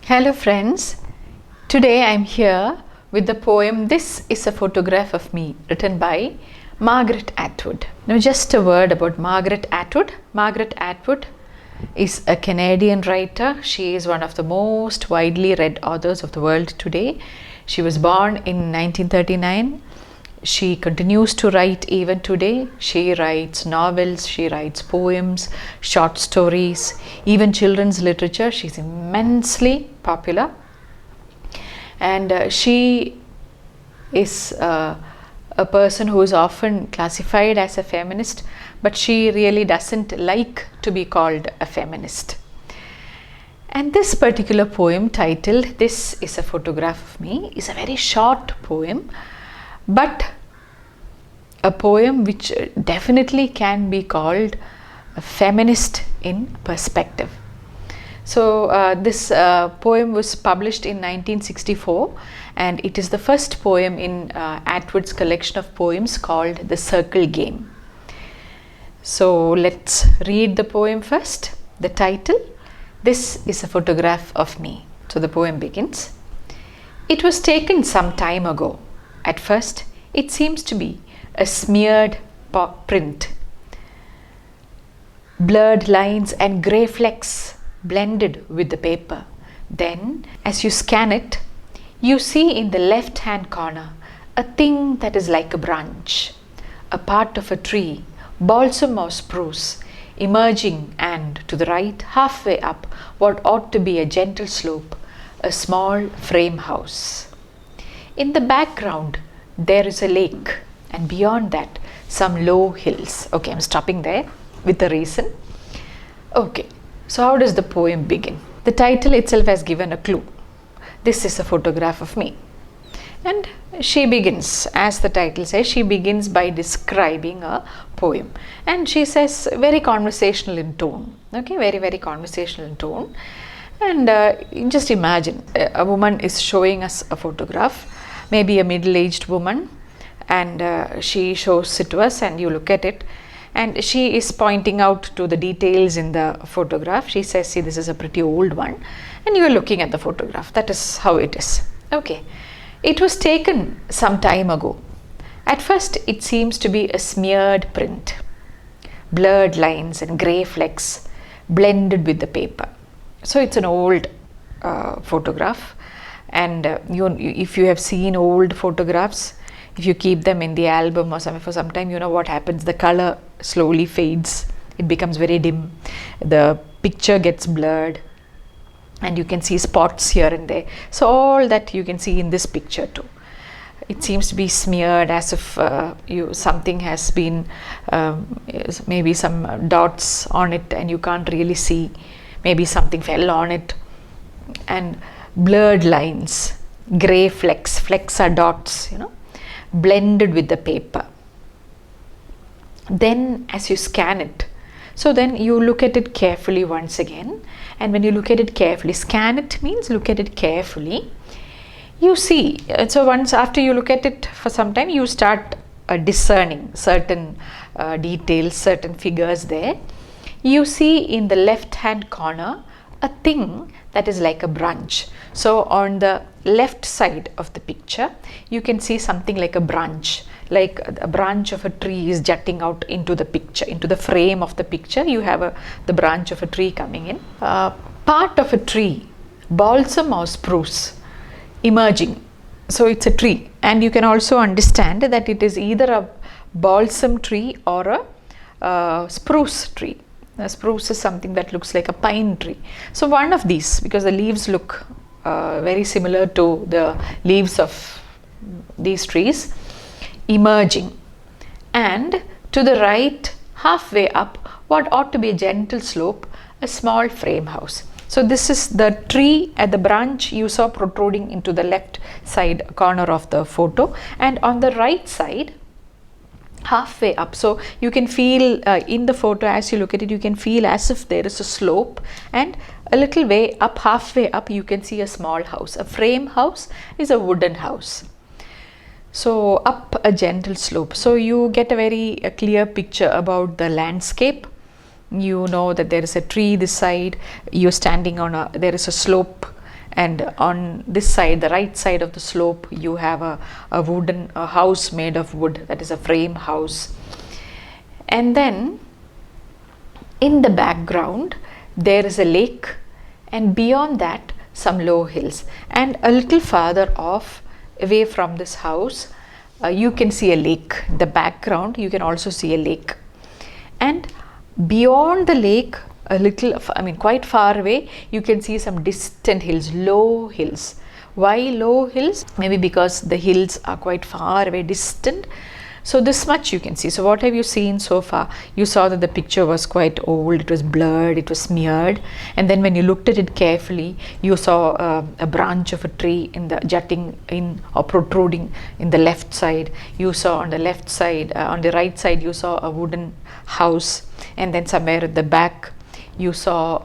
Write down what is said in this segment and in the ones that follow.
Hello friends, today I am here with the poem This is a Photograph of Me, written by Margaret Atwood. Now just a word about Margaret Atwood. Margaret Atwood is a Canadian writer. She is one of the most widely read authors of the world today. She was born in 1939. She continues to write even today. She writes novels, she writes poems, short stories, even children's literature. She's immensely popular. And she is a person who is often classified as a feminist, but she really doesn't like to be called a feminist. And this particular poem, titled This is a Photograph of Me, is a very short poem, but a poem which definitely can be called a feminist in perspective. So this poem was published in 1964, and it is the first poem in Atwood's collection of poems called The Circle Game. So let's read the poem first. The title, This is a Photograph of Me. So the poem begins. It was taken some time ago. At first, it seems to be a smeared print. Blurred lines and grey flecks blended with the paper. Then, as you scan it, you see in the left-hand corner a thing that is like a branch, a part of a tree, balsam or spruce, emerging, and to the right, halfway up, what ought to be a gentle slope, a small frame house. In the background, there is a lake, and beyond that, some low hills. Okay, I'm stopping there with a reason. Okay, so how does the poem begin? The title itself has given a clue. This is a photograph of me. And she begins, as the title says, she begins by describing a poem. And she says, very conversational in tone. Okay, very, very conversational in tone. And just imagine, a woman is showing us a photograph, maybe a middle-aged woman, and she shows it to us, and you look at it, and she is pointing out to the details in the photograph. She says, see, this is a pretty old one, and you are looking at the photograph. That is how it is. Okay, it was taken some time ago. At first, it seems to be a smeared print, blurred lines and grey flecks blended with the paper. So it's an old photograph, and if you have seen old photographs, if you keep them in the album or something for some time, you know what happens. The color slowly fades. It becomes very dim. The picture gets blurred, and you can see spots here and there. So all that you can see in this picture too. It seems to be smeared, as if something has been, maybe some dots on it, and you can't really see. Maybe something fell on it. And blurred lines, grey flecks. Flecks are dots, blended with the paper. Then as you scan it, so then you look at it carefully once again, and when you look at it carefully, scan it means look at it carefully, you see, so once after you look at it for some time, you start discerning certain details, certain figures there. You see in the left hand corner a thing that is like a branch. So on the left side of the picture, you can see something like a branch, like a branch of a tree is jutting out into the picture, into the frame of the picture. You have the branch of a tree coming in. Part of a tree, balsam or spruce, emerging. So it's a tree, and you can also understand that it is either a balsam tree or a spruce tree. A spruce is something that looks like a pine tree. So one of these, because the leaves look very similar to the leaves of these trees, emerging. And to the right, halfway up, what ought to be a gentle slope, a small frame house. So this is the tree at the branch you saw protruding into the left side corner of the photo, and on the right side, halfway up. So you can feel in the photo, as you look at it, you can feel as if there is a slope, and a little way up, halfway up, you can see a small house. A frame house is a wooden house. So up a gentle slope. So you get a very clear picture about the landscape. You know that there is a tree this side, you're standing on there is a slope, and on this side, the right side of the slope, you have a wooden house made of wood, that is a frame house. And then in the background there is a lake, and beyond that some low hills, and a little farther off away from this house you can see a lake. The background you can also see a lake, and beyond the lake a little, quite far away, you can see some distant hills, low hills. Why low hills? Maybe because the hills are quite far away, distant. So this much you can see. So what have you seen so far? You saw that the picture was quite old, it was blurred, it was smeared, and then when you looked at it carefully, you saw a branch of a tree in the jutting in or protruding in the left side. You saw on the left side, on the right side, you saw a wooden house, and then somewhere at the back you saw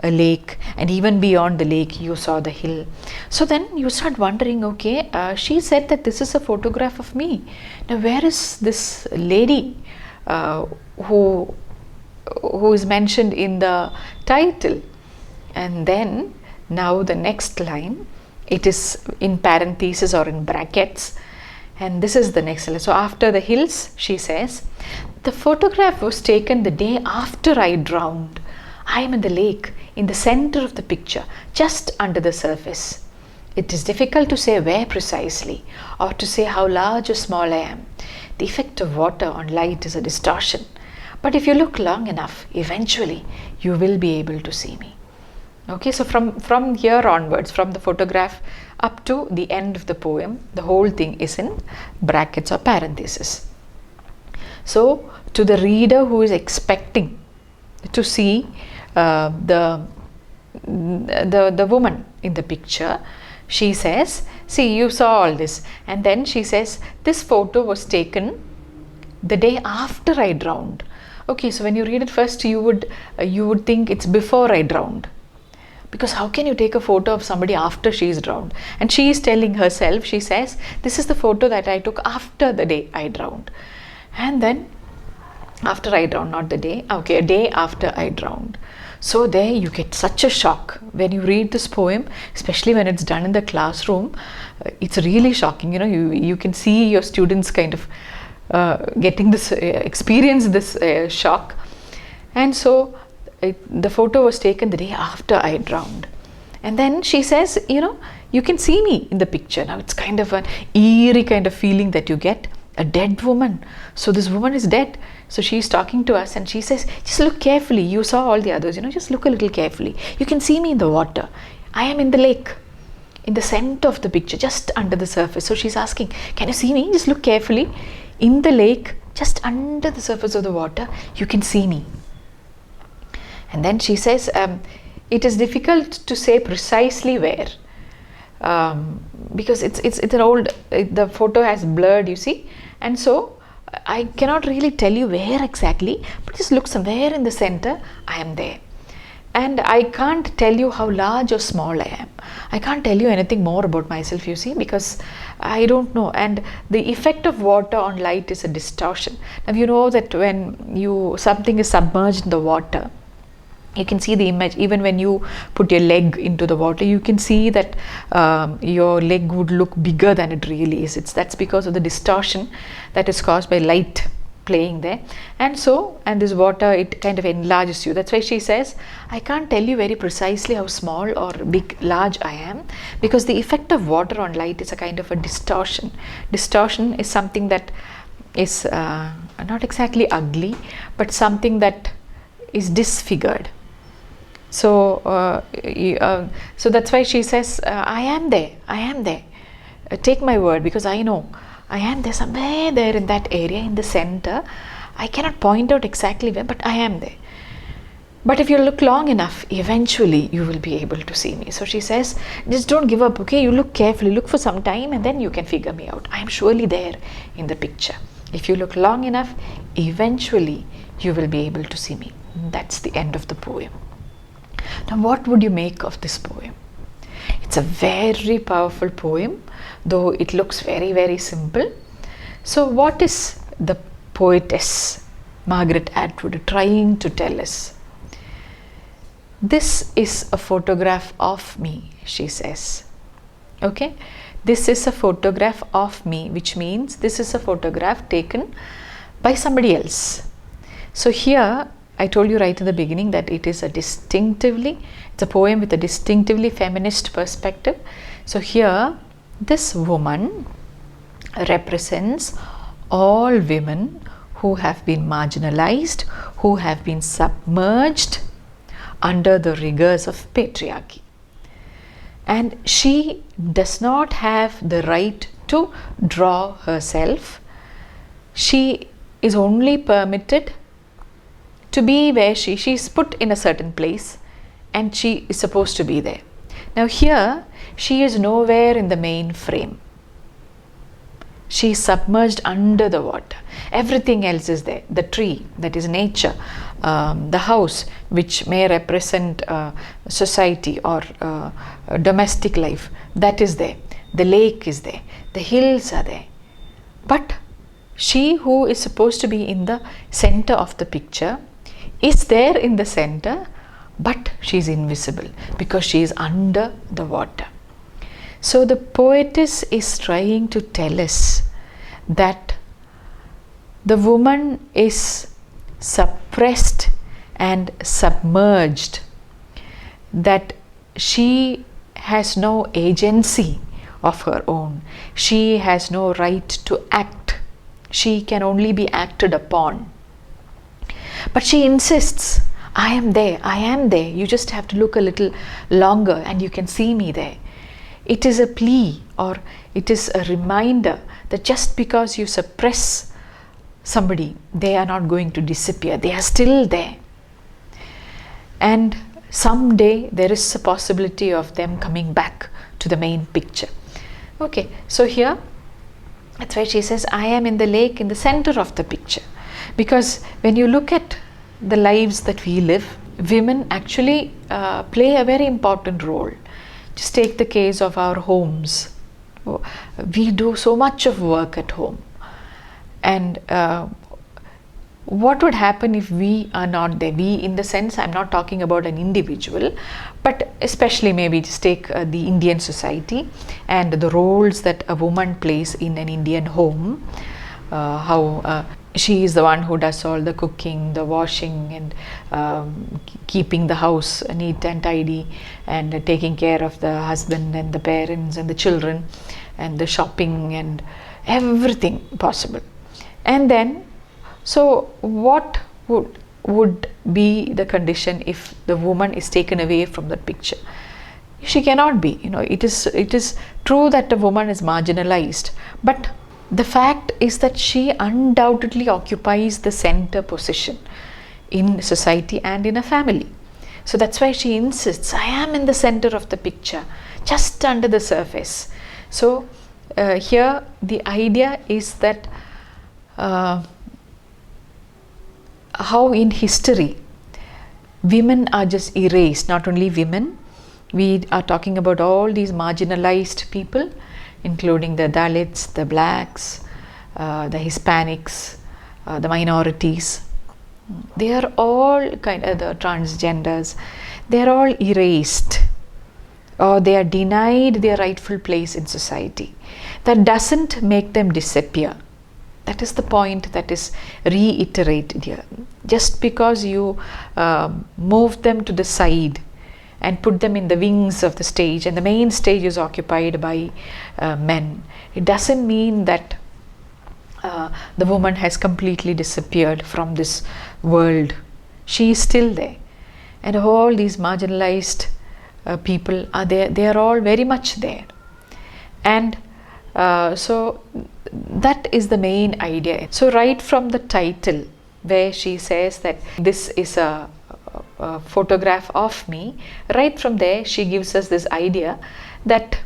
a lake, and even beyond the lake you saw the hill. So then you start wondering, okay, she said that this is a photograph of me. Now where is this lady who is mentioned in the title? And then now the next line, it is in parentheses or in brackets, and this is the next line. So after the hills, she says, the photograph was taken the day after I drowned. I am in the lake, in the center of the picture, just under the surface. It is difficult to say where precisely, or to say how large or small I am. The effect of water on light is a distortion. But if you look long enough, eventually you will be able to see me. Okay, so from here onwards, from the photograph up to the end of the poem, the whole thing is in brackets or parentheses. So to the reader who is expecting to see the woman in the picture, she says, see, you saw all this, and then she says, this photo was taken the day after I drowned. Okay, so when you read it first, you would think it's before I drowned, because how can you take a photo of somebody after she's drowned? And she is telling herself, she says, this is the photo that I took after the day I drowned. And then after I drowned, not the day, okay, a day after I drowned. So there you get such a shock when you read this poem, especially when it's done in the classroom. It's really shocking. You can see your students kind of getting this experience this shock. And so the photo was taken the day after I drowned. And then she says, you can see me in the picture. Now it's kind of an eerie kind of feeling that you get. A dead woman. So this woman is dead. So she's talking to us and she says, just look carefully. You saw all the others, just look a little carefully. You can see me in the water. I am in the lake, in the center of the picture, just under the surface. So she's asking, can you see me? Just look carefully. In the lake, just under the surface of the water, you can see me. And then she says, it is difficult to say precisely where. Because it's an old, the photo has blurred, you see, and so I cannot really tell you where exactly, but just look somewhere in the center, I am there. And I can't tell you how large or small I am. I can't tell you anything more about myself, you see, because I don't know. And the effect of water on light is a distortion. Now you know that when something is submerged in the water, you can see the image. Even when you put your leg into the water, you can see that your leg would look bigger than it really is. That's because of the distortion that is caused by light playing there. And this water, it kind of enlarges you. That's why she says, I can't tell you very precisely how small or large I am, because the effect of water on light is a kind of a distortion. Distortion is something that is not exactly ugly, but something that is disfigured. So that's why she says, I am there. Take my word, because I know I am there, somewhere there in that area, in the center. I cannot point out exactly where, but I am there. But if you look long enough, eventually you will be able to see me. So she says, just don't give up, okay? You look carefully, look for some time, and then you can figure me out. I am surely there in the picture. If you look long enough, eventually you will be able to see me. That's the end of the poem. Now what would you make of this poem? It's a very powerful poem, though it looks very, very simple. So what is the poetess Margaret Atwood trying to tell us? This is a photograph of me, she says. Okay, this is a photograph of me, which means this is a photograph taken by somebody else. So here I told you right in the beginning that it's a poem with a distinctively feminist perspective. So here this woman represents all women who have been marginalized, who have been submerged under the rigors of patriarchy. And she does not have the right to draw herself. She is only permitted to be where she's put in a certain place, and she is supposed to be there. Now here, she is nowhere in the main frame. She is submerged under the water. Everything else is there. The tree, that is nature, the house, which may represent society or domestic life, that is there. The lake is there. The hills are there. But she who is supposed to be in the center of the picture is there in the center, but she is invisible because she is under the water. So the poetess is trying to tell us that the woman is suppressed and submerged, that she has no agency of her own. She has no right to act. She can only be acted upon. But she insists, I am there, I am there. You just have to look a little longer and you can see me there. It is a plea, or it is a reminder that just because you suppress somebody, they are not going to disappear. They are still there. And someday there is a possibility of them coming back to the main picture. Okay, so here, that's why she says, I am in the lake in the center of the picture. Because when you look at the lives that we live, women actually play a very important role. Just take the case of our homes. We do so much of work at home. And what would happen if we are not there? We, in the sense, I'm not talking about an individual, but especially maybe just take the Indian society and the roles that a woman plays in an Indian home. How she is the one who does all the cooking, the washing, and keeping the house neat and tidy, and taking care of the husband and the parents and the children, and the shopping and everything possible. And then, so what would be the condition if the woman is taken away from that picture? She cannot be. It is true that a woman is marginalized, but the fact is that she undoubtedly occupies the center position in society and in a family. So that's why she insists, I am in the center of the picture, just under the surface. So here the idea is that how in history women are just erased. Not only women, we are talking about all these marginalized people, including the Dalits, the blacks, the Hispanics, the minorities. They are all the transgenders. They are all erased, or they are denied their rightful place in society. That doesn't make them disappear. That is the point that is reiterated here. Just because you move them to the side and put them in the wings of the stage, and the main stage is occupied by men, it doesn't mean that the woman has completely disappeared from this world. She is still there, and all these marginalized people are there. They are all very much there. And so that is the main idea. So right from the title, where she says that this is a photograph of me, right from there she gives us this idea that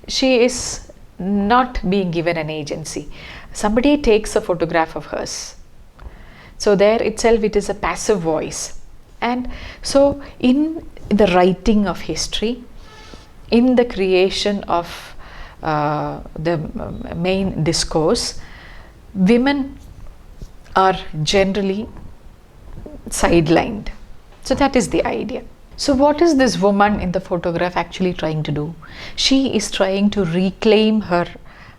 she is not being given an agency. Somebody takes a photograph of hers. So there itself it is a passive voice. And so in the writing of history, in the creation of the main discourse, women are generally sidelined. So that is the idea. So what is this woman in the photograph actually trying to do? She is trying to reclaim her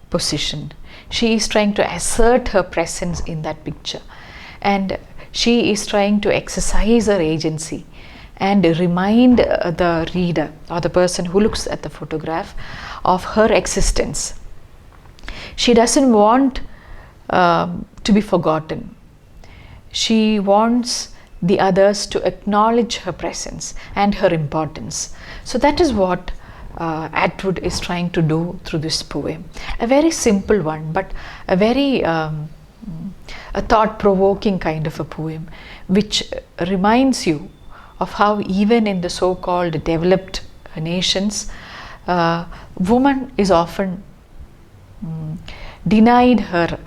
position. She is trying to assert her presence in that picture. And she is trying to exercise her agency and remind the reader or the person who looks at the photograph of her existence. She doesn't want to be forgotten. She wants the others to acknowledge her presence and her importance. So that is what Atwood is trying to do through this poem. A very simple one, but a very a thought-provoking kind of a poem, which reminds you of how even in the so-called developed nations, woman is often denied her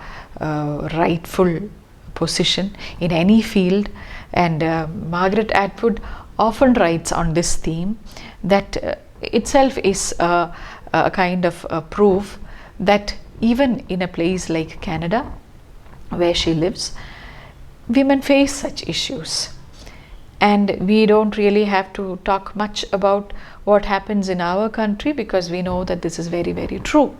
rightful position in any field. And Margaret Atwood often writes on this theme that itself is a kind of a proof that even in a place like Canada, where she lives, women face such issues. And we don't really have to talk much about what happens in our country, because we know that this is very, very true.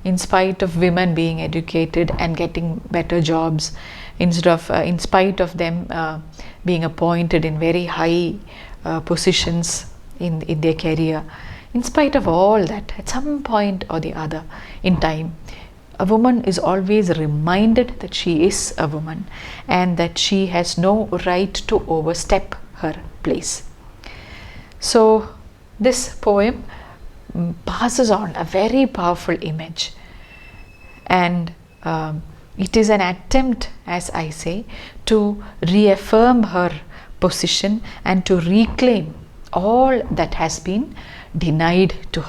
In spite of women being educated and getting better jobs, in spite of them being appointed in very high positions in their career, in spite of all that, at some point or the other in time, a woman is always reminded that she is a woman and that she has no right to overstep her place. So this poem passes on a very powerful image, and it is an attempt, as I say, to reaffirm her position and to reclaim all that has been denied to her.